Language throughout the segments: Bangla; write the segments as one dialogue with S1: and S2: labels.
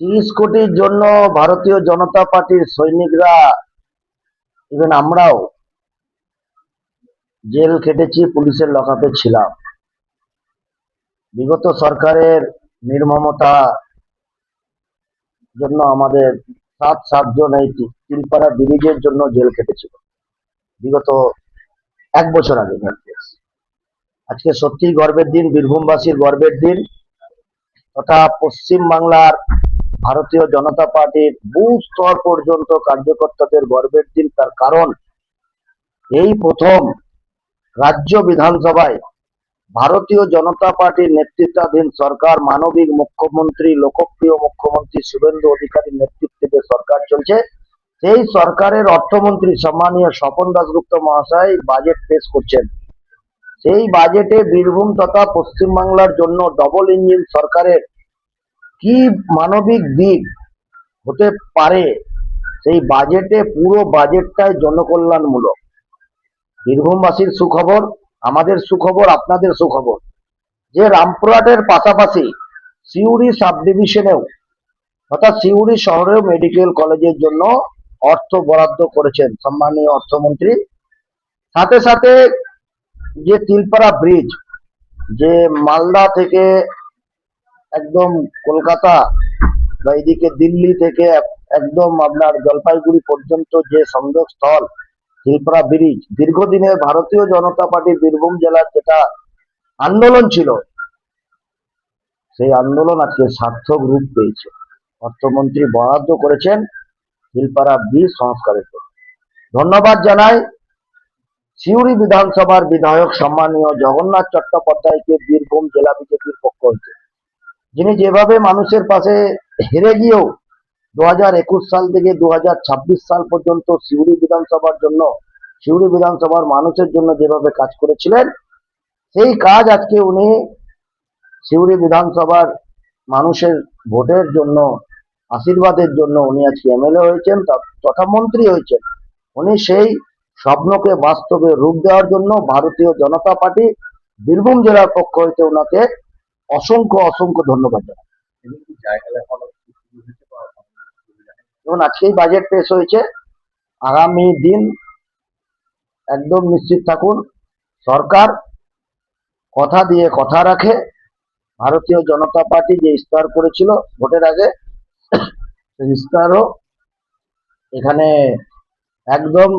S1: 30 কোটির জন্য ভারতীয় জনতা পার্টির সৈনিকরা, ইভেন আমরাও জেল খেটেছি, পুলিশের লকআপে ছিলাম। বিগত সরকারের নির্মমতা জন্য আমাদের 7 জন এই তিলপাড়া ব্রিজের জন্য জেল খেটেছিল বিগত 1 বছর আগে। আজকে সত্যি গর্বের দিন, বীরভূমবাসীর গর্বের দিন, তথা পশ্চিম বাংলার ভারতীয় জনতা পার্টির বুথ স্তর পর্যন্ত কার্যকর্তাদের গর্বের দিন। তার কারণ, এই প্রথম রাজ্য বিধানসভায় ভারতীয় জনতা পার্টির নেতৃত্বাধীন সরকার, মানবিক মুখ্যমন্ত্রী, লোকপ্রিয় মুখ্যমন্ত্রী শুভেন্দু অধিকারীর নেতৃত্বে যে সরকার চলছে, সেই সরকারের অর্থমন্ত্রী সম্মানীয় স্বপন দাশগুপ্ত মহাশয় বাজেট পেশ করছেন। সেই বাজেটে বীরভূম তথা পশ্চিমবাংলার জন্য ডবল ইঞ্জিন সরকারের কি মানবিক দিক হতে পারে, সেই বাজেটে পুরো বাজেটটাই জনকল্যাণমূলক। বীরভূমবাসীর সুখবর, আমাদের সুখবর, আপনাদের সুখবর, যে রামপুরহাটের পাশাপাশি সিউড়ি সাব ডিভিশনেও অর্থাৎ সিউড়ি শহরেও মেডিকেল কলেজের জন্য অর্থ বরাদ্দ করেছেন সম্মানীয় অর্থমন্ত্রী। সাথে সাথে যে তিলপাড়া ব্রিজ, যে মালদা থেকে একদম কলকাতা বা এদিকে দিল্লি থেকে একদম আপনার জলপাইগুড়ি পর্যন্ত যে সংযোগ স্থল তিলপাড়া ব্রিজ, দীর্ঘদিনের ভারতীয় জনতা পার্টি বীরভূম জেলার যেটা আন্দোলন ছিল, সেই আন্দোলন আজকে সার্থক রূপ পেয়েছে। অর্থমন্ত্রী বরাদ্দ করেছেন তিলপাড়া ব্রিজ সংস্কারের জন্য। ধন্যবাদ জানাই সিউড়ি বিধানসভার বিধায়ক সম্মানীয় জগন্নাথ চট্টোপাধ্যায়কে, বীরভূম জেলা বিজেপির পক্ষ হতে, যিনি যেভাবে মানুষের পাশে হেরে গিয়েও 2021 সাল থেকে 2026 সাল পর্যন্ত সিউড়ি বিধানসভার জন্য, সিউড়ি বিধানসভার মানুষের জন্য যেভাবে কাজ করেছিলেন, সেই কাজ আজকে উনি সিউড়ি বিধানসভার মানুষের ভোটের জন্য, আশীর্বাদের জন্য উনি আজকে এমএলএ হয়েছেন তথা মন্ত্রী হয়েছেন। উনি সেই স্বপ্নকে বাস্তবে রূপ দেওয়ার জন্য ভারতীয় জনতা পার্টি বীরভূম জেলার পক্ষ হইতে ওনাকে অসংখ্য অসংখ্য ধন্যবাদ জানাই। এবং আজকেই বাজেট পেশ হয়েছে, আগামী দিন একদম নিশ্চিত থাকুন, সরকার কথা দিয়ে কথা রাখে। ভারতীয় জনতা পার্টি যে ইস্তাহার করেছিল ভোটের আগে, সেই ইস্তাহারও এখানে একদম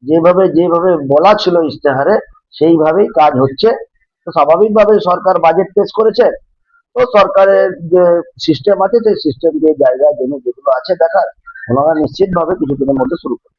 S1: যেভাবে যেভাবে বলা ছিল ইস্তেহারে, সেইভাবেই কাজ হচ্ছে। তো স্বাভাবিকভাবে সরকার বাজেট পেশ করেছে, তো সরকারের যে সিস্টেম আছে, সেই সিস্টেম দিয়ে জায়গা জমি যেগুলো আছে দেখার, ওনারা নিশ্চিতভাবে কিছুদিনের মধ্যে শুরু করবে।